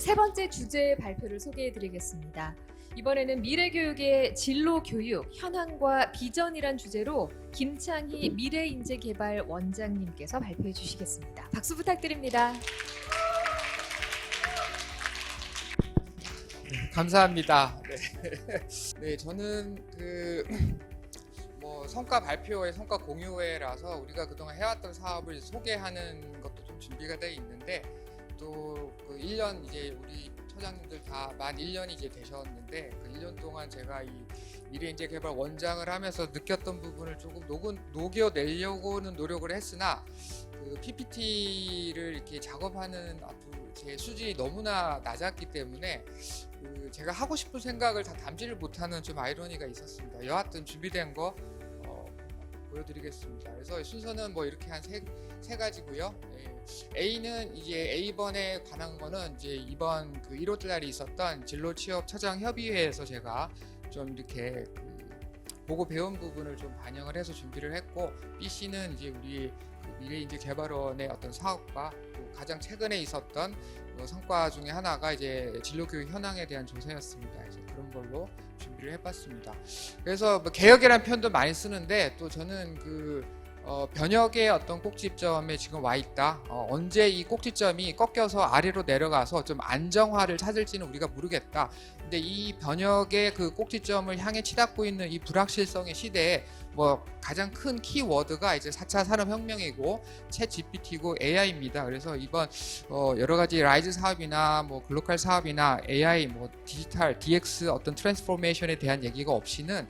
세 번째 주제 발표를 소개해드리겠습니다. 이번에는 미래교육의 진로교육, 현황과 비전이란 주제로 김창희 미래인재개발 원장님께서 발표해 주시겠습니다. 박수 부탁드립니다. 감사합니다. 네, 저는 성과 발표회, 성과 공유회라서 우리가 그동안 해왔던 사업을 소개하는 것도 좀 준비가 되어 있는데 또 그 1년 이제 우리 처장님들 다 만 1년이 이제 되셨는데 그 1년 동안 제가 이 미래인재개발 원장을 하면서 느꼈던 부분을 조금 녹여내려고는 노력을 했으나 그 PPT를 이렇게 작업하는 제 수준이 너무나 낮았기 때문에 제가 하고 싶은 생각을 다 담지를 못하는 좀 아이러니가 있었습니다. 여하튼 준비된 거 보여드리겠습니다. 그래서 순서는 뭐 이렇게 한 세 가지고요. A는 이제 A번에 관한 거는 이제 이번 그 1월 달에 있었던 진로 취업 처장 협의회에서 제가 좀 이렇게 보고 배운 부분을 좀 반영을 해서 준비를 했고, BC는 이제 우리 미래인재개발원의 어떤 사업과 또 가장 최근에 있었던 성과 중에 하나가 이제 진로교육 현황에 대한 조사였습니다. 그래서 그런 걸로 준비를 해봤습니다. 그래서 뭐 개혁이라는 표현도 많이 쓰는데 또 저는 변혁의 어떤 꼭지점에 지금 와 있다. 언제 이 꼭지점이 꺾여서 아래로 내려가서 좀 안정화를 찾을지는 우리가 모르겠다. 근데 이 변혁의 그 꼭지점을 향해 치닫고 있는 이 불확실성의 시대에 뭐 가장 큰 키워드가 이제 4차 산업혁명이고 챗 GPT고 AI입니다. 그래서 이번 여러 가지 라이즈 사업이나 뭐 글로컬 사업이나 AI 뭐 디지털 DX 어떤 트랜스포메이션에 대한 얘기가 없이는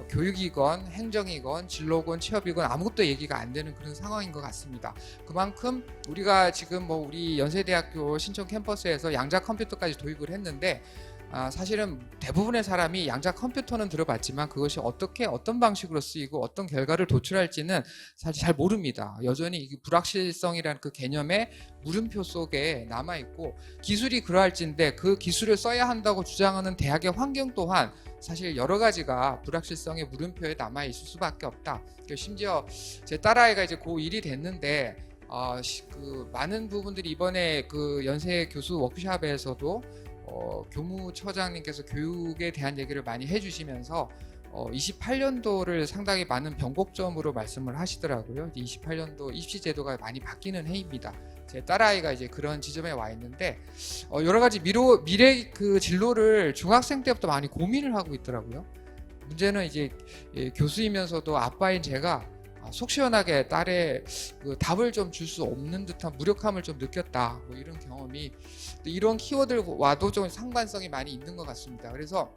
교육이건 행정이건 진로건 취업이건 아무것도 얘기가 안 되는 그런 상황인 것 같습니다. 그만큼 우리가 지금 뭐 우리 연세대학교 신촌 캠퍼스에서 양자 컴퓨터까지 도입을 했는데 사실은 대부분의 사람이 양자 컴퓨터는 들어봤지만 그것이 어떤 방식으로 쓰이고 어떤 결과를 도출할지는 사실 잘 모릅니다. 여전히 이 불확실성이라는 그 개념의 물음표 속에 남아있고 기술이 그러할진데 그 기술을 써야 한다고 주장하는 대학의 환경 또한 사실 여러 가지가 불확실성의 물음표에 남아있을 수밖에 없다. 심지어 제 딸아이가 이제 고1이 됐는데 많은 부분들이 이번에 그 연세 교수 워크숍에서도 교무처장님께서 교육에 대한 얘기를 많이 해주시면서 28년도를 상당히 많은 변곡점으로 말씀을 하시더라고요. 28년도 입시제도가 많이 바뀌는 해입니다. 제 딸아이가 이제 그런 지점에 와 있는데 여러 가지 미래 그 진로를 중학생 때부터 많이 고민을 하고 있더라고요. 문제는 이제 교수이면서도 아빠인 제가 속 시원하게 딸의 그 답을 좀 줄 수 없는 듯한 무력함을 좀 느꼈다. 뭐 이런 경험이 이런 키워드와도 좀 상관성이 많이 있는 것 같습니다. 그래서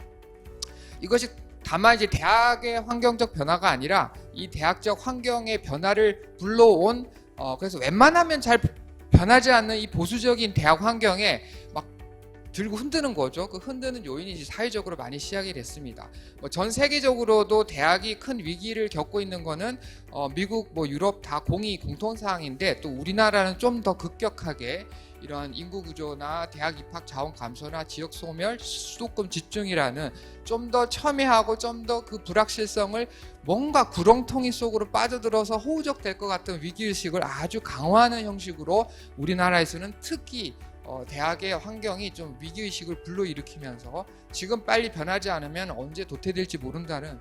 이것이 다만 이제 대학의 환경적 변화가 아니라 이 대학적 환경의 변화를 불러온 그래서 웬만하면 잘 변하지 않는 이 보수적인 대학 환경에 막 들고 흔드는 거죠. 그 흔드는 요인이 이제 사회적으로 많이 시작이 됐습니다. 전 세계적으로도 대학이 큰 위기를 겪고 있는 거는 미국, 유럽 다 공통사항인데 또 우리나라는 좀 더 급격하게 이런 인구 구조나 대학 입학 자원 감소나 지역 소멸, 수도권 집중이라는 좀 더 첨예하고 좀 더 그 불확실성을 뭔가 구렁텅이 속으로 빠져들어서 호우적될 것 같은 위기의식을 아주 강화하는 형식으로 우리나라에서는 특히 대학의 환경이 좀 위기의식을 불러일으키면서 지금 빨리 변하지 않으면 언제 도태될지 모른다는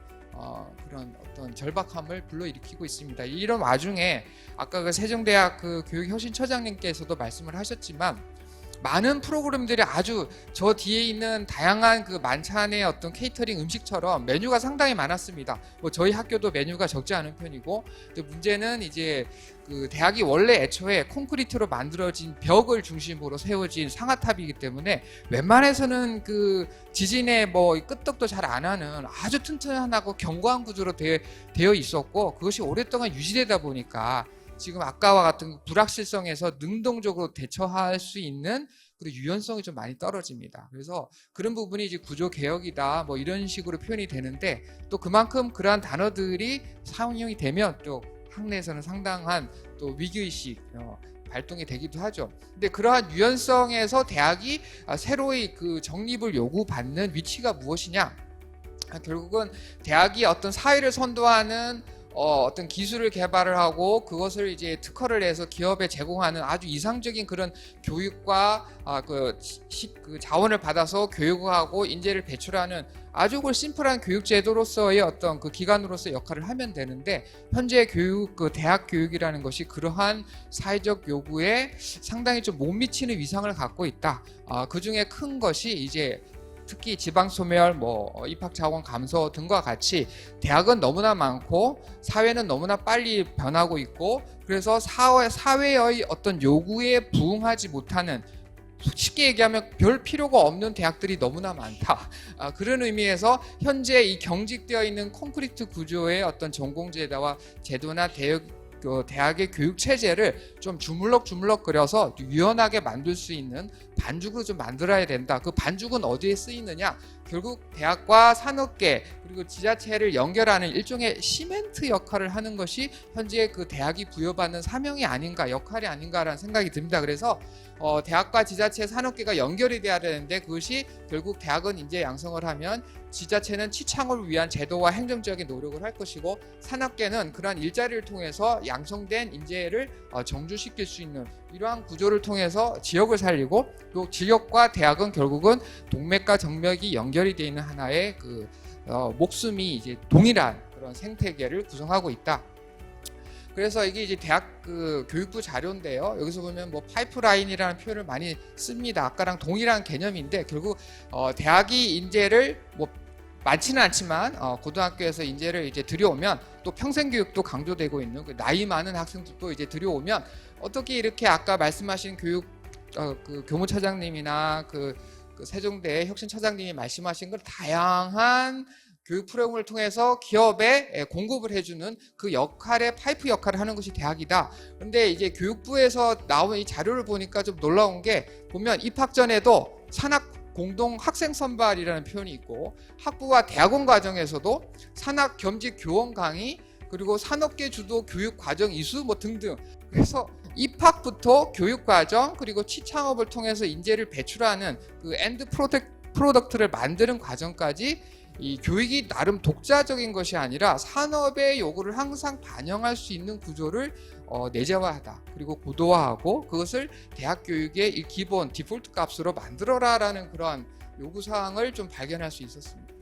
그런 어떤 절박함을 불러일으키고 있습니다. 이런 와중에 아까 그 세종대학 그 교육혁신처장님께서도 말씀을 하셨지만 많은 프로그램들이 아주 저 뒤에 있는 다양한 그 만찬의 어떤 케이터링 음식처럼 메뉴가 상당히 많았습니다. 저희 학교도 메뉴가 적지 않은 편이고, 근데 문제는 이제 그 대학이 원래 애초에 콘크리트로 만들어진 벽을 중심으로 세워진 상아탑이기 때문에 웬만해서는 그 지진의 끄떡도 잘 안 하는 아주 튼튼하고 견고한 구조로 되어 있었고, 그것이 오랫동안 유지되다 보니까 지금 아까와 같은 불확실성에서 능동적으로 대처할 수 있는 그리고 유연성이 좀 많이 떨어집니다. 그래서 그런 부분이 이제 구조 개혁이다 이런 식으로 표현이 되는데, 또 그만큼 그러한 단어들이 사용이 되면 또 학내에서는 상당한 또 위기의식 발동이 되기도 하죠. 근데 그러한 유연성에서 대학이 새로이 그 정립을 요구받는 위치가 무엇이냐? 결국은 대학이 어떤 사회를 선도하는 어떤 기술을 개발을 하고 그것을 이제 특허를 내서 기업에 제공하는 아주 이상적인 그런 교육과 그 자원을 받아서 교육하고 인재를 배출하는 아주 심플한 교육 제도로서의 어떤 그 기관으로서 역할을 하면 되는데, 현재 교육 그 대학 교육이라는 것이 그러한 사회적 요구에 상당히 좀 못 미치는 위상을 갖고 있다. 그 중에 큰 것이 이제 특히 지방 소멸, 입학 자원 감소 등과 같이 대학은 너무나 많고 사회는 너무나 빨리 변하고 있고, 그래서 사회의 어떤 요구에 부응하지 못하는, 쉽게 얘기하면 별 필요가 없는 대학들이 너무나 많다. 그런 의미에서 현재 이 경직되어 있는 콘크리트 구조의 어떤 전공제도와 제도나 대학의 교육 체제를 좀 주물럭 그려서 유연하게 만들 수 있는 반죽으로 좀 만들어야 된다. 그 반죽은 어디에 쓰이느냐? 결국 대학과 산업계 그리고 지자체를 연결하는 일종의 시멘트 역할을 하는 것이 현재 그 대학이 부여받는 사명이 아닌가, 역할이 아닌가라는 생각이 듭니다. 그래서 대학과 지자체, 산업계가 연결이 돼야 되는데, 그것이 결국 대학은 인재 양성을 하면 지자체는 취창을 위한 제도와 행정적인 노력을 할 것이고, 산업계는 그러한 일자리를 통해서 양성된 인재를 정주시킬 수 있는 이러한 구조를 통해서 지역을 살리고, 또 지역과 대학은 결국은 동맥과 정맥이 연결이 되어 있는 하나의 목숨이 이제 동일한 그런 생태계를 구성하고 있다. 그래서 이게 이제 대학 교육부 자료인데요. 여기서 보면 파이프라인이라는 표현을 많이 씁니다. 아까랑 동일한 개념인데, 결국 대학이 인재를 많지는 않지만 고등학교에서 인재를 이제 들여오면, 또 평생교육도 강조되고 있는 나이 많은 학생들도 이제 들여오면, 어떻게 이렇게 아까 말씀하신 교무차장님이나 세종대 혁신차장님이 말씀하신 걸 다양한 교육 프로그램을 통해서 기업에 공급을 해주는 그 역할의 파이프 역할을 하는 것이 대학이다. 그런데 이제 교육부에서 나온 이 자료를 보니까 좀 놀라운 게, 보면 입학 전에도 산학 공동 학생 선발이라는 표현이 있고, 학부와 대학원 과정에서도 산학 겸직 교원 강의, 그리고 산업계 주도 교육 과정 이수 등등. 그래서 입학부터 교육 과정 그리고 취창업을 통해서 인재를 배출하는 그 엔드 프로덕트를 만드는 과정까지, 이 교육이 나름 독자적인 것이 아니라 산업의 요구를 항상 반영할 수 있는 구조를 내재화하다. 그리고 고도화하고 그것을 대학 교육의 기본 디폴트 값으로 만들어라라는 그러한 요구사항을 좀 발견할 수 있었습니다.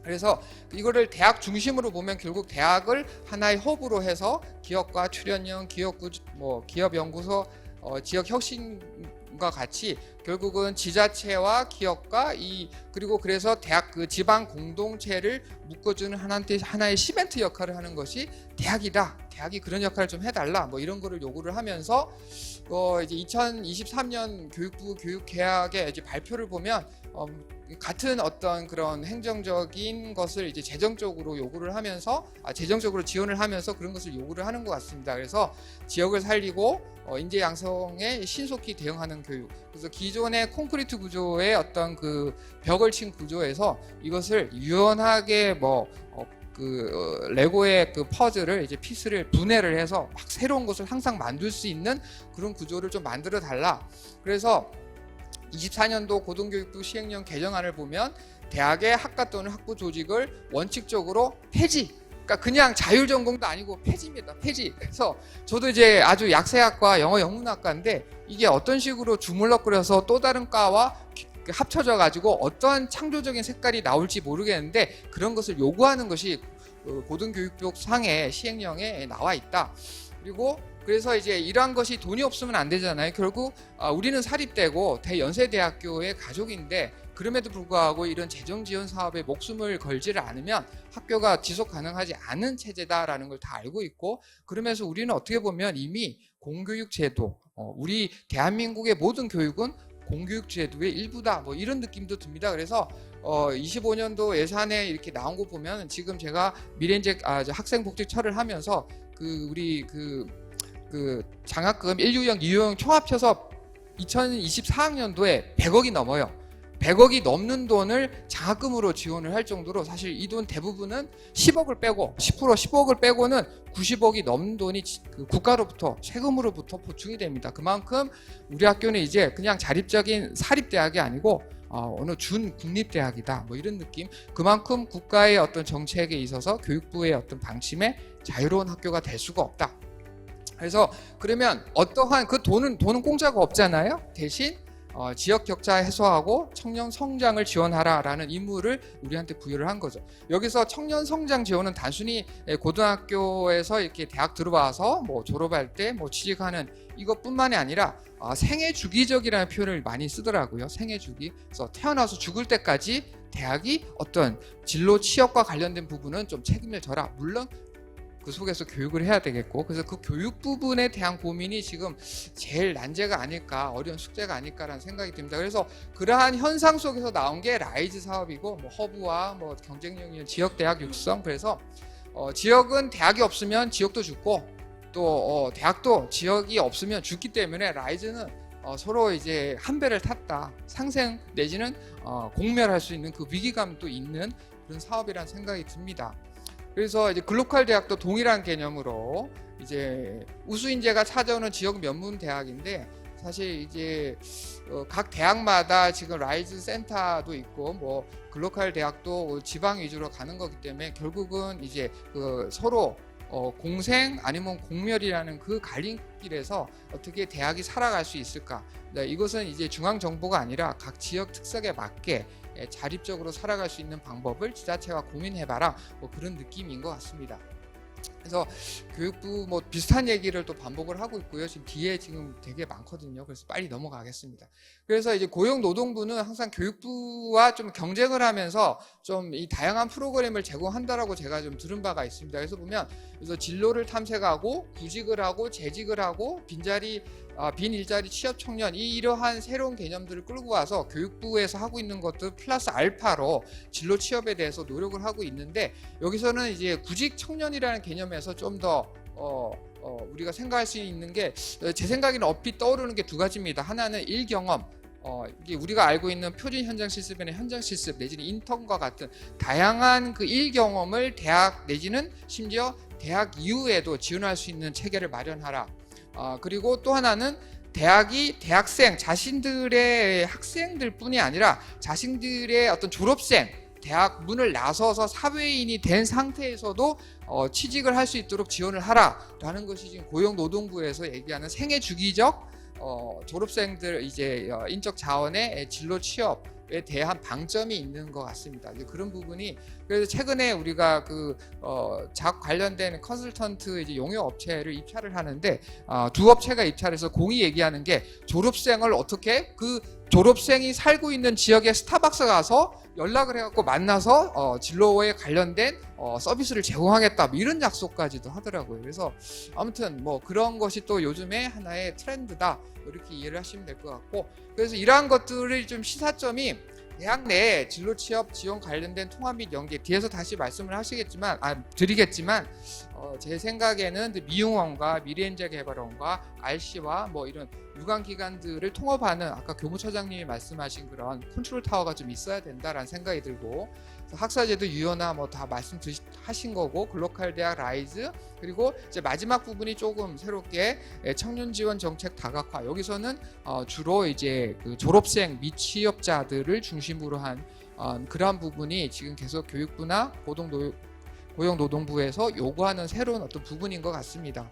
그래서 이거를 대학 중심으로 보면 결국 대학을 하나의 허브로 해서 기업과 출연형, 기업연구소, 지역혁신과 같이 결국은 지자체와 기업과 그리고 그래서 대학 지방 공동체를 묶어주는 하나의 시멘트 역할을 하는 것이 대학이다. 대학이 그런 역할을 좀 해달라. 이런 거를 요구를 하면서 이제 2023년 교육부 교육개혁의 이제 발표를 보면 같은 어떤 그런 행정적인 것을 이제 재정적으로 요구를 하면서 재정적으로 지원을 하면서 그런 것을 요구를 하는 것 같습니다. 그래서 지역을 살리고 인재 양성에 신속히 대응하는 교육. 그래서 기존의 콘크리트 구조의 어떤 그 벽을 친 구조에서 이것을 유연하게 레고의 퍼즐을 이제 피스를 분해를 해서 막 새로운 것을 항상 만들 수 있는 그런 구조를 좀 만들어 달라. 그래서 24년도 고등교육부 시행령 개정안을 보면 대학의 학과 또는 학부 조직을 원칙적으로 폐지, 그러니까 그냥 자율전공도 아니고 폐지입니다. 폐지. 그래서 저도 이제 아주 약세학과 영어 영문학과인데, 이게 어떤 식으로 주물럭거려서 또 다른 과와 합쳐져 가지고 어떠한 창조적인 색깔이 나올지 모르겠는데, 그런 것을 요구하는 것이 고등교육부 상의 시행령에 나와 있다. 그리고 그래서 이제 이러한 것이 돈이 없으면 안 되잖아요. 결국 우리는 사립대고 대연세대학교의 가족인데, 그럼에도 불구하고 이런 재정 지원 사업에 목숨을 걸지를 않으면 학교가 지속 가능하지 않은 체제다라는 걸 다 알고 있고, 그러면서 우리는 어떻게 보면 이미 공교육 제도, 우리 대한민국의 모든 교육은 공교육 제도의 일부다, 이런 느낌도 듭니다. 그래서 25년도 예산에 이렇게 나온 거 보면, 지금 제가 미래인재 학생복지처를 하면서 우리 장학금 1유형, 2유형 총 합쳐서 2024학년도에 100억이 넘어요. 100억이 넘는 돈을 장학금으로 지원을 할 정도로, 사실 이 돈 대부분은 10억을 빼고 10억을 빼고는 90억이 넘는 돈이 국가로부터, 세금으로부터 보충이 됩니다. 그만큼 우리 학교는 이제 그냥 자립적인 사립대학이 아니고 어느 준 국립대학이다 뭐 이런 느낌. 그만큼 국가의 어떤 정책에 있어서 교육부의 어떤 방침에 자유로운 학교가 될 수가 없다. 그래서 그러면 어떠한 그 돈은 공짜가 없잖아요. 대신 지역 격차 해소하고 청년 성장을 지원하라라는 임무를 우리한테 부여를 한 거죠. 여기서 청년 성장 지원은 단순히 고등학교에서 이렇게 대학 들어와서 뭐 졸업할 때 뭐 취직하는 이것뿐만이 아니라 생애 주기적이라는 표현을 많이 쓰더라고요. 생애 주기. 그래서 태어나서 죽을 때까지 대학이 어떤 진로 취업과 관련된 부분은 좀 책임을 져라. 물론 그 속에서 교육을 해야 되겠고, 그래서 그 교육 부분에 대한 고민이 지금 제일 난제가 아닐까, 어려운 숙제가 아닐까라는 생각이 듭니다. 그래서 그러한 현상 속에서 나온 게 라이즈 사업이고, 뭐 허브와 뭐 경쟁력 있는 지역 대학 육성. 그래서 지역은 대학이 없으면 지역도 죽고, 또 대학도 지역이 없으면 죽기 때문에 라이즈는 서로 이제 한 배를 탔다, 상생 내지는 공멸할 수 있는 그 위기감도 있는 그런 사업이라는 생각이 듭니다. 그래서 이제 글로컬 대학도 동일한 개념으로 이제 우수 인재가 찾아오는 지역 명문 대학인데, 사실 이제 각 대학마다 지금 라이즈 센터도 있고 뭐 글로컬 대학도 지방 위주로 가는 거기 때문에 결국은 이제 그 서로 공생 아니면 공멸이라는 그 갈림길에서 어떻게 대학이 살아갈 수 있을까? 이것은 이제 중앙 정부가 아니라 각 지역 특색에 맞게 자립적으로 살아갈 수 있는 방법을 지자체가 고민해봐라, 뭐 그런 느낌인 것 같습니다. 그래서 교육부 뭐 비슷한 얘기를 또 반복을 하고 있고요. 지금 뒤에 지금 되게 많거든요. 그래서 빨리 넘어가겠습니다. 그래서 이제 고용노동부는 항상 교육부와 좀 경쟁을 하면서 좀 이 다양한 프로그램을 제공한다라고 제가 좀 들은 바가 있습니다. 그래서 보면 그래서 진로를 탐색하고 구직을 하고 재직을 하고 빈 일자리 취업 청년, 이러한 새로운 개념들을 끌고 와서 교육부에서 하고 있는 것들 플러스 알파로 진로 취업에 대해서 노력을 하고 있는데, 여기서는 이제 구직 청년이라는 개념에서 좀 더 우리가 생각할 수 있는 게, 제 생각에는 얼핏 떠오르는 게 두 가지입니다. 하나는 일경험, 이게 우리가 알고 있는 표준 현장 실습이나 현장 실습 내지는 인턴과 같은 다양한 그 일경험을 대학 내지는 심지어 대학 이후에도 지원할 수 있는 체계를 마련하라. 그리고 또 하나는 대학이 대학생 자신들의 학생들 뿐이 아니라 자신들의 어떤 졸업생, 대학 문을 나서서 사회인이 된 상태에서도 취직을 할 수 있도록 지원을 하라라는 것이 지금 고용노동부에서 얘기하는 생애 주기적 졸업생들 이제 인적 자원의 진로 취업에 대한 방점이 있는 것 같습니다. 이제 그런 부분이, 그래서 최근에 우리가 작 관련된 컨설턴트 이제 용역 업체를 입찰을 하는데, 두 업체가 입찰해서 공이 얘기하는 게, 졸업생을 어떻게 그 졸업생이 살고 있는 지역에 스타벅스 가서 연락을 해갖고 만나서 진로에 관련된 서비스를 제공하겠다, 뭐 이런 약속까지도 하더라고요. 그래서 아무튼 뭐 그런 것이 또 요즘에 하나의 트렌드다, 이렇게 이해를 하시면 될 것 같고, 그래서 이러한 것들을 좀 시사점이 대학 내 진로 취업 지원 관련된 통합 및 연계, 뒤에서 다시 말씀을 드리겠지만 제 생각에는 미용원과 미래인재개발원과 RC와 뭐 이런 유관 기관들을 통합하는, 아까 교무처장님이 말씀하신 그런 컨트롤 타워가 좀 있어야 된다라는 생각이 들고, 학사제도 유효나 뭐 다 말씀하신 거고, 글로컬 대학 라이즈, 그리고 이제 마지막 부분이 조금 새롭게 청년 지원 정책 다각화, 여기서는 주로 이제 그 졸업생 미취업자들을 중심으로 한 그러한 부분이 지금 계속 교육부나 고용노동부에서 요구하는 새로운 어떤 부분인 것 같습니다.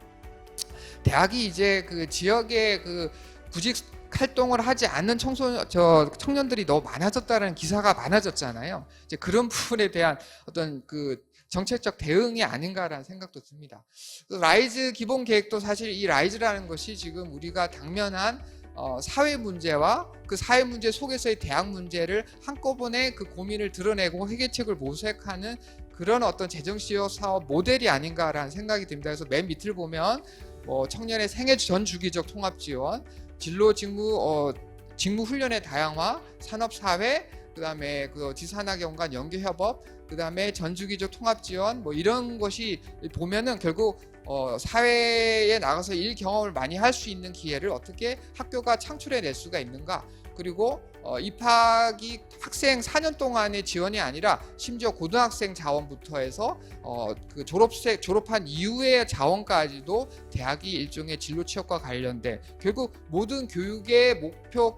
대학이 이제 그 지역에 그 구직 활동을 하지 않는 청년들이 너무 많아졌다는 기사가 많아졌잖아요. 이제 그런 부분에 대한 어떤 그 정책적 대응이 아닌가라는 생각도 듭니다. 라이즈 기본 계획도 사실 이 라이즈라는 것이 지금 우리가 당면한 사회 문제와 그 사회 문제 속에서의 대학 문제를 한꺼번에 그 고민을 드러내고 해결책을 모색하는 그런 어떤 재정시효 사업 모델이 아닌가라는 생각이 듭니다. 그래서 맨 밑을 보면 청년의 생애 전 주기적 통합 지원, 진로 직무 훈련의 다양화, 산업 사회, 그다음에 그 지산학 연관 연계 협업, 그다음에 전주기적 통합 지원, 뭐 이런 것이 보면은 결국 사회에 나가서 일 경험을 많이 할 수 있는 기회를 어떻게 학교가 창출해낼 수가 있는가. 그리고 입학이 학생 4년 동안의 지원이 아니라 심지어 고등학생 자원부터 해서 그 졸업한 이후의 자원까지도 대학이 일종의 진로 취업과 관련된, 결국 모든 교육의 목표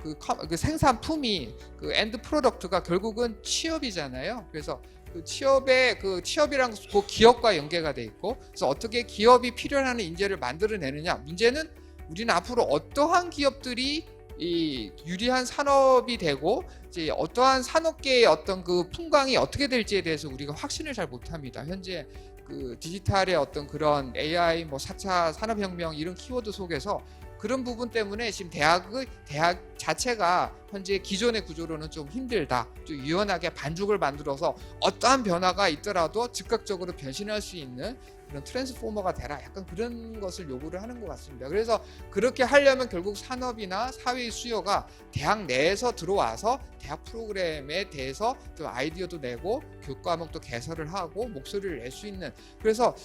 그 생산품이 그 엔드 프로덕트가 결국은 취업이잖아요. 그래서 그 취업이랑 그 기업과 연계가 돼 있고, 그래서 어떻게 기업이 필요로 하는 인재를 만들어내느냐. 문제는 우리는 앞으로 어떠한 기업들이 이 유리한 산업이 되고 이제 어떠한 산업계의 어떤 그 풍광이 어떻게 될지에 대해서 우리가 확신을 잘 못합니다. 현재 그 디지털의 어떤 그런 AI, 뭐 4차 산업혁명 이런 키워드 속에서 그런 부분 때문에 지금 대학 자체가 현재 기존의 구조로는 좀 힘들다. 좀 유연하게 반죽을 만들어서 어떠한 변화가 있더라도 즉각적으로 변신할 수 있는 그런 트랜스포머가 되라. 약간 그런 것을 요구를 하는 것 같습니다. 그래서 그렇게 하려면 결국 산업이나 사회의 수요가 대학 내에서 들어와서 대학 프로그램에 대해서 좀 아이디어도 내고 교육 과목도 개설을 하고 목소리를 낼 수 있는, 그래서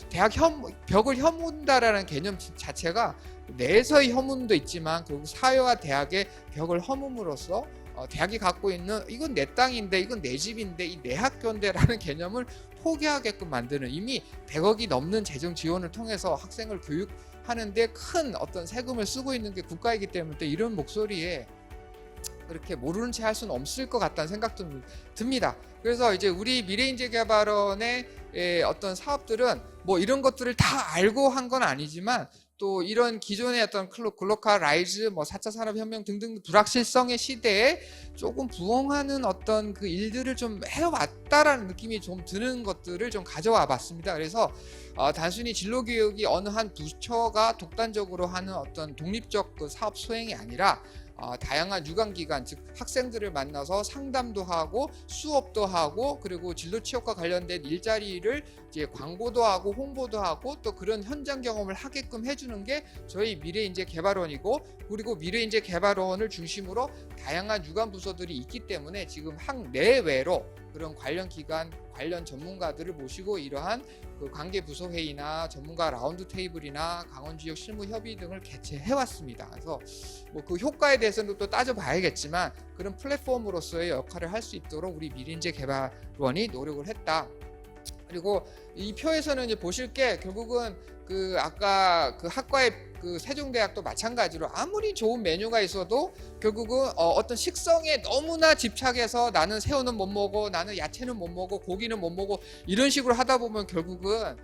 벽을 허문다라는 개념 자체가 내에서의 허문도 있지만 결국 사회와 대학의 벽을 허문으로써 대학이 갖고 있는 이건 내 땅인데 이건 내 집인데 이 내 학교인데라는 개념을 포기하게끔 만드는, 이미 100억이 넘는 재정 지원을 통해서 학생을 교육하는데 큰 어떤 세금을 쓰고 있는 게 국가이기 때문에 이런 목소리에 그렇게 모르는 채 할 수는 없을 것 같다는 생각도 듭니다. 그래서 이제 우리 미래인재개발원의 어떤 사업들은 뭐 이런 것들을 다 알고 한 건 아니지만 또 이런 기존의 어떤 글로컬라이즈, 뭐 4차 산업혁명 등등 불확실성의 시대에 조금 부응하는 어떤 그 일들을 좀 해왔다라는 느낌이 좀 드는 것들을 좀 가져와 봤습니다. 그래서 단순히 진로교육이 어느 한 부처가 독단적으로 하는 어떤 독립적 그 사업 수행이 아니라 다양한 유관기관, 즉 학생들을 만나서 상담도 하고 수업도 하고 그리고 진로 취업과 관련된 일자리를 이제 광고도 하고 홍보도 하고 또 그런 현장 경험을 하게끔 해주는 게 저희 미래인재개발원이고, 그리고 미래인재개발원을 중심으로 다양한 유관 부서들이 있기 때문에 지금 학 내외로 그런 관련 기관, 관련 전문가들을 모시고 이러한 그 관계 부서 회의나 전문가 라운드 테이블이나 강원 지역 실무 협의 등을 개최해 왔습니다. 그래서 뭐 그 효과에 대해서는 또 따져봐야겠지만 그런 플랫폼으로서의 역할을 할 수 있도록 우리 미래인재개발원이 노력을 했다. 그리고 이 표에서는 이제 보실 게 결국은 그 아까 그 학과의 그 세종대학도 마찬가지로 아무리 좋은 메뉴가 있어도 결국은 어떤 식성에 너무나 집착해서 나는 새우는 못 먹어, 나는 야채는 못 먹어, 고기는 못 먹어 이런 식으로 하다 보면 결국은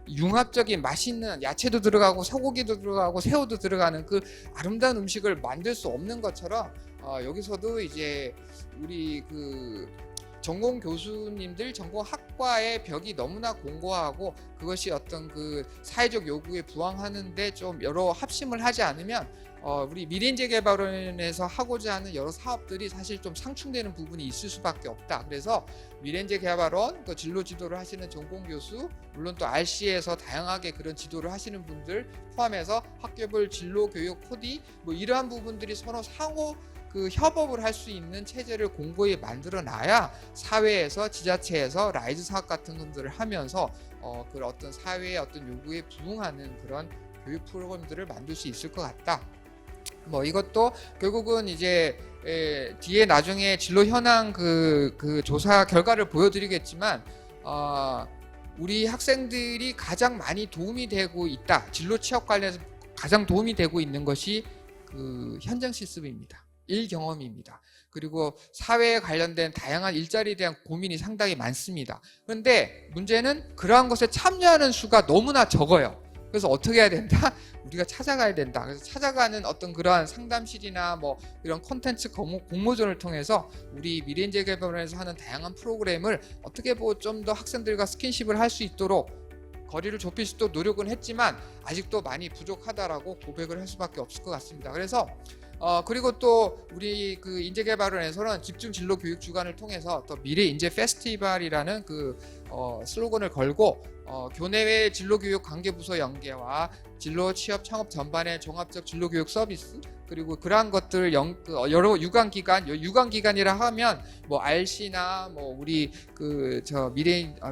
융합적인 맛있는 야채도 들어가고 소고기도 들어가고 새우도 들어가는 그 아름다운 음식을 만들 수 없는 것처럼 여기서도 이제 우리 그 전공 교수님들, 전공 학과의 벽이 너무나 공고하고 그것이 어떤 그 사회적 요구에 부응하는데 좀 여러 합심을 하지 않으면 우리 미래인재개발원에서 하고자 하는 여러 사업들이 사실 좀 상충되는 부분이 있을 수밖에 없다. 그래서 미래인재개발원 그 진로 지도를 하시는 전공 교수, 물론 또 RC에서 다양하게 그런 지도를 하시는 분들 포함해서 학교별 진로 교육 코디 뭐 이러한 부분들이 서로 상호 그 협업을 할 수 있는 체제를 공고히 만들어 놔야 사회에서 지자체에서 라이즈 사업 같은 것들을 하면서 그 어떤 사회의 어떤 요구에 부응하는 그런 교육 프로그램들을 만들 수 있을 것 같다. 뭐 이것도 결국은 이제 뒤에 나중에 진로 현황 그 조사 결과를 보여드리겠지만 우리 학생들이 가장 많이 도움이 되고 있다. 진로 취업 관련해서 가장 도움이 되고 있는 것이 그 현장 실습입니다. 일 경험입니다. 그리고 사회에 관련된 다양한 일자리에 대한 고민이 상당히 많습니다. 그런데 문제는 그러한 것에 참여하는 수가 너무나 적어요. 그래서 어떻게 해야 된다? 우리가 찾아가야 된다. 그래서 찾아가는 어떤 그러한 상담실이나 뭐 이런 콘텐츠 공모전을 통해서 우리 미래인재개발원에서 하는 다양한 프로그램을 어떻게 뭐 좀 더 학생들과 스킨십을 할 수 있도록 거리를 좁힐 수도 노력은 했지만 아직도 많이 부족하다라고 고백을 할 수밖에 없을 것 같습니다. 그래서 그리고 또 우리 그 인재개발원에서는 집중 진로 교육 주간을 통해서 또 미래 인재 페스티벌이라는 그 슬로건을 걸고 교내외 진로 교육 관계 부서 연계와 진로 취업 창업 전반의 종합적 진로 교육 서비스 그리고 그러한 것들 여러 유관기관이라 하면 뭐 RC나 뭐 우리 그 저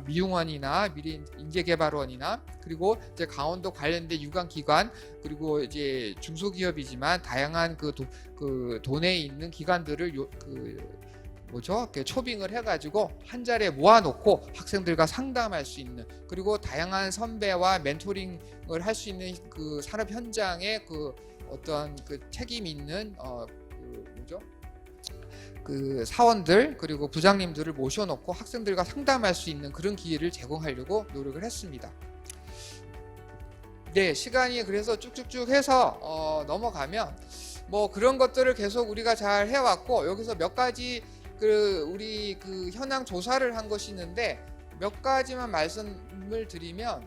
미용원이나 미래인재개발원이나 그리고 이제 강원도 관련된 유관기관 그리고 이제 중소기업이지만 다양한 그 도내에 있는 기관들을 초빙을 해가지고 한 자리에 모아놓고 학생들과 상담할 수 있는, 그리고 다양한 선배와 멘토링을 할 수 있는 그 산업 현장의 그 어떤 그 책임 있는 그 그 사원들 그리고 부장님들을 모셔놓고 학생들과 상담할 수 있는 그런 기회를 제공하려고 노력을 했습니다. 네, 시간이 그래서 쭉쭉쭉 해서 넘어가면 뭐 그런 것들을 계속 우리가 잘 해왔고, 여기서 몇 가지 우리 현황 조사를 한 것이 있는데 몇 가지만 말씀을 드리면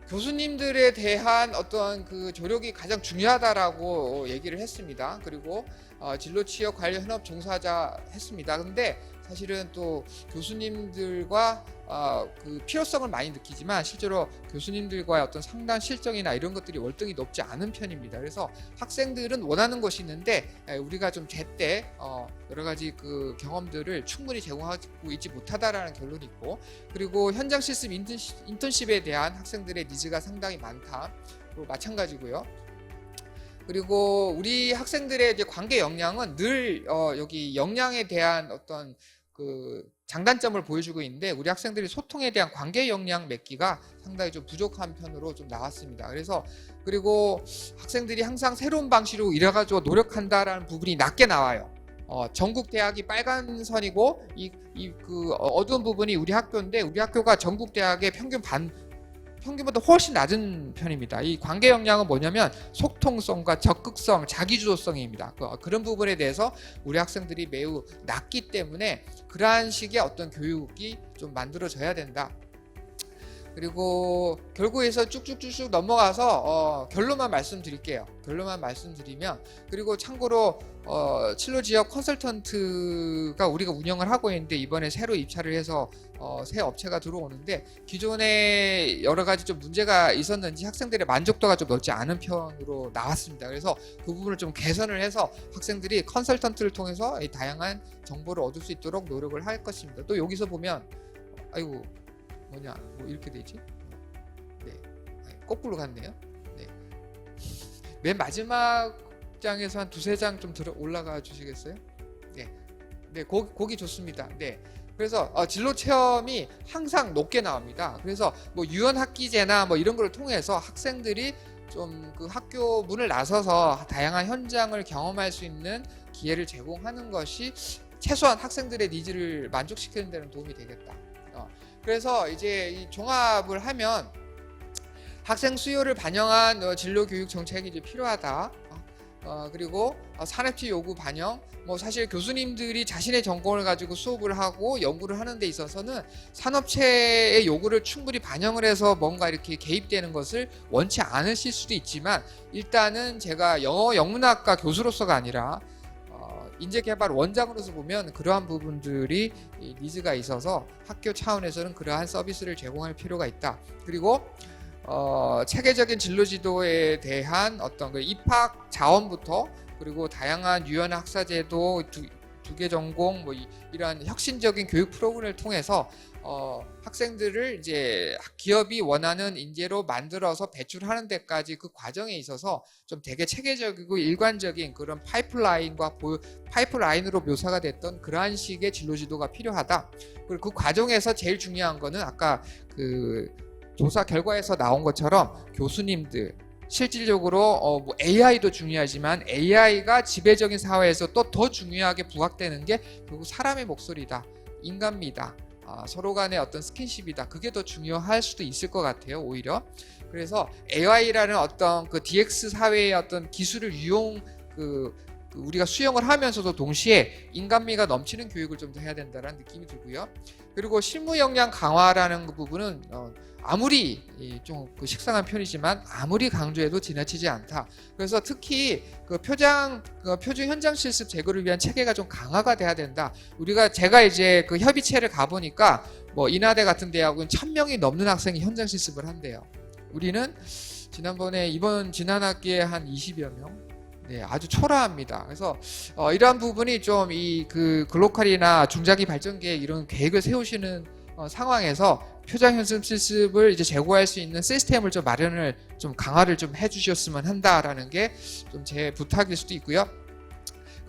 교수님들에 대한 어떤 그 조력이 가장 중요하다라고 얘기를 했습니다. 그리고 진로 취업 관련 현업 종사자 했습니다. 근데 사실은 또 교수님들과 그 필요성을 많이 느끼지만 실제로 교수님들과의 어떤 상담 실적이나 이런 것들이 월등히 높지 않은 편입니다. 그래서 학생들은 원하는 것이 있는데 우리가 좀 제때 여러 가지 그 경험들을 충분히 제공하고 있지 못하다라는 결론이 있고, 그리고 현장 실습 인턴십에 대한 학생들의 니즈가 상당히 많다. 마찬가지고요. 그리고 우리 학생들의 이제 관계 역량은 늘 여기 역량에 대한 어떤 그 장단점을 보여주고 있는데, 우리 학생들이 소통에 대한 관계 역량 맺기가 상당히 좀 부족한 편으로 좀 나왔습니다. 그리고 학생들이 항상 새로운 방식으로 이래가지고 노력한다라는 부분이 낮게 나와요. 전국 대학이 빨간 선이고 그 어두운 부분이 우리 학교인데, 우리 학교가 전국 대학의 평균보다 훨씬 낮은 편입니다. 이 관계 역량은 뭐냐면 소통성과 적극성, 자기주도성입니다. 그런 부분에 대해서 우리 학생들이 매우 낮기 때문에 그러한 식의 어떤 교육이 좀 만들어져야 된다. 그리고 결국에서 쭉쭉쭉쭉 넘어가서 결론만 말씀드릴게요. 결론만 말씀드리면, 그리고 참고로 진로 지역 컨설턴트가 우리가 운영을 하고 있는데 이번에 새로 입찰을 해서 새 업체가 들어오는데, 기존에 여러 가지 좀 문제가 있었는지 학생들의 만족도가 좀 높지 않은 편으로 나왔습니다. 그래서 그 부분을 좀 개선을 해서 학생들이 컨설턴트를 통해서 다양한 정보를 얻을 수 있도록 노력을 할 것입니다. 또 여기서 보면 아이고 뭐냐 뭐 이렇게 되지? 네, 거꾸로 갔네요. 네, 맨 마지막 장에서 한 두세 장 좀 올라가 주시겠어요? 네, 거기 좋습니다. 네, 그래서 진로 체험이 항상 높게 나옵니다. 그래서 뭐 유연학기제나 뭐 이런 걸 통해서 학생들이 좀 그 학교 문을 나서서 다양한 현장을 경험할 수 있는 기회를 제공하는 것이 최소한 학생들의 니즈를 만족시키는 데는 도움이 되겠다. 그래서 이제 이 종합을 하면 학생 수요를 반영한 진로 교육 정책이 이제 필요하다. 그리고 산업체 요구 반영, 뭐 사실 교수님들이 자신의 전공을 가지고 수업을 하고 연구를 하는 데 있어서는 산업체의 요구를 충분히 반영을 해서 뭔가 이렇게 개입되는 것을 원치 않으실 수도 있지만, 일단은 제가 영어 영문학과 교수로서가 아니라 인재개발 원장으로서 보면 그러한 부분들이 니즈가 있어서 학교 차원에서는 그러한 서비스를 제공할 필요가 있다. 그리고 체계적인 진로 지도에 대한 어떤 그 입학 자원부터, 그리고 다양한 유연 학사제도, 두 개 전공, 뭐 이러한 혁신적인 교육 프로그램을 통해서 학생들을 이제 기업이 원하는 인재로 만들어서 배출하는 데까지 그 과정에 있어서 좀 되게 체계적이고 일관적인 그런 파이프라인으로 묘사가 됐던 그러한 식의 진로 지도가 필요하다. 그리고 그 과정에서 제일 중요한 거는 아까 그 조사 결과에서 나온 것처럼 교수님들, 실질적으로 뭐 AI도 중요하지만 AI가 지배적인 사회에서 또 더 중요하게 부각되는 게 결국 사람의 목소리다, 인간미다, 서로 간의 어떤 스킨십이다. 그게 더 중요할 수도 있을 것 같아요, 오히려. 그래서 AI라는 어떤 그 DX 사회의 어떤 기술을 우리가 수용을 하면서도 동시에 인간미가 넘치는 교육을 좀 더 해야 된다는 느낌이 들고요. 그리고 실무 역량 강화라는 그 부분은 아무리 좀 식상한 편이지만 아무리 강조해도 지나치지 않다. 그래서 특히 표준 현장 실습 제거를 위한 체계가 좀 강화가 돼야 된다. 제가 이제 그 협의체를 가보니까 뭐 인하대 같은 대학은 1000명이 넘는 학생이 현장 실습을 한대요. 우리는 이번 지난 학기에 한 20여 명. 네, 아주 초라합니다. 그래서 이러한 부분이 좀 그 글로컬이나 중장기 발전 계획 이런 계획을 세우시는 상황에서 표준 현장 실습을 이제 제고할 수 있는 시스템을 좀 마련을 좀 강화를 좀 해주셨으면 한다라는 게 좀 제 부탁일 수도 있고요.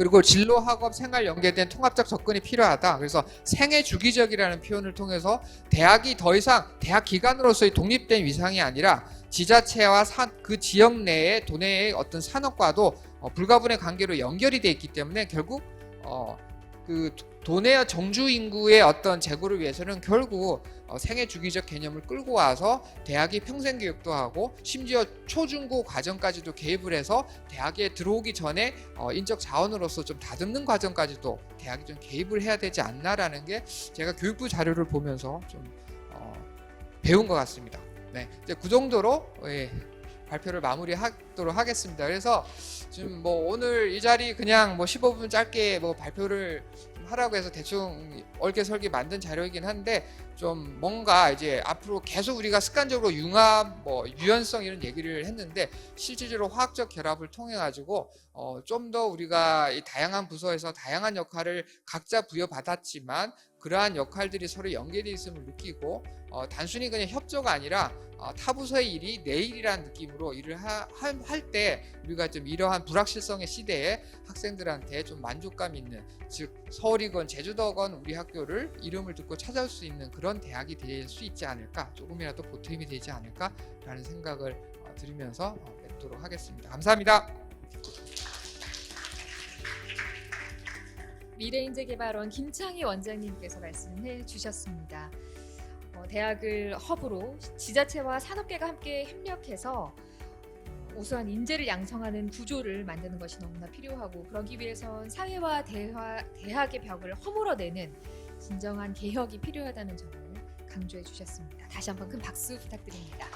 그리고 진로, 학업, 생활 연계된 통합적 접근이 필요하다. 그래서 생애 주기적이라는 표현을 통해서 대학이 더 이상 대학 기관으로서의 독립된 위상이 아니라 지자체와 그 지역 내의 도내의 어떤 산업과도 불가분의 관계로 연결이 돼 있기 때문에 결국 그 도내 정주 인구의 어떤 제고를 위해서는 결국 생애 주기적 개념을 끌고 와서 대학이 평생 교육도 하고 심지어 초중고 과정까지도 개입을 해서 대학에 들어오기 전에 인적 자원으로서 좀 다듬는 과정까지도 대학이 좀 개입을 해야 되지 않나라는 게 제가 교육부 자료를 보면서 좀 배운 것 같습니다. 네, 이제 그 정도로 발표를 마무리하도록 하겠습니다. 그래서 지금 뭐 오늘 이 자리 그냥 뭐 15분 짧게 뭐 발표를 하라고 해서 대충 얼개설계 만든 자료이긴 한데 좀 뭔가 이제 앞으로 계속 우리가 습관적으로 융합, 뭐 유연성 이런 얘기를 했는데 실질적으로 화학적 결합을 통해 가지고 좀 더 우리가 이 다양한 부서에서 다양한 역할을 각자 부여받았지만 그러한 역할들이 서로 연계되어 있음을 느끼고 단순히 그냥 협조가 아니라 타 부서의 일이 내 일이라는 느낌으로 일을 할 때 우리가 좀 이러한 불확실성의 시대에 학생들한테 좀 만족감 있는, 즉 서울이건 제주도건 우리 학교를 이름을 듣고 찾아올 수 있는 그런 대학이 될 수 있지 않을까, 조금이라도 보탬이 되지 않을까라는 생각을 드리면서 맺도록 하겠습니다. 감사합니다. 미래인재개발원 김창희 원장님께서 말씀해 주셨습니다. 대학을 허브로 지자체와 산업계가 함께 협력해서 우수한 인재를 양성하는 구조를 만드는 것이 너무나 필요하고, 그러기 위해선 사회와 대학의 벽을 허물어내는 진정한 개혁이 필요하다는 점을 강조해 주셨습니다. 다시 한번 큰 박수 부탁드립니다.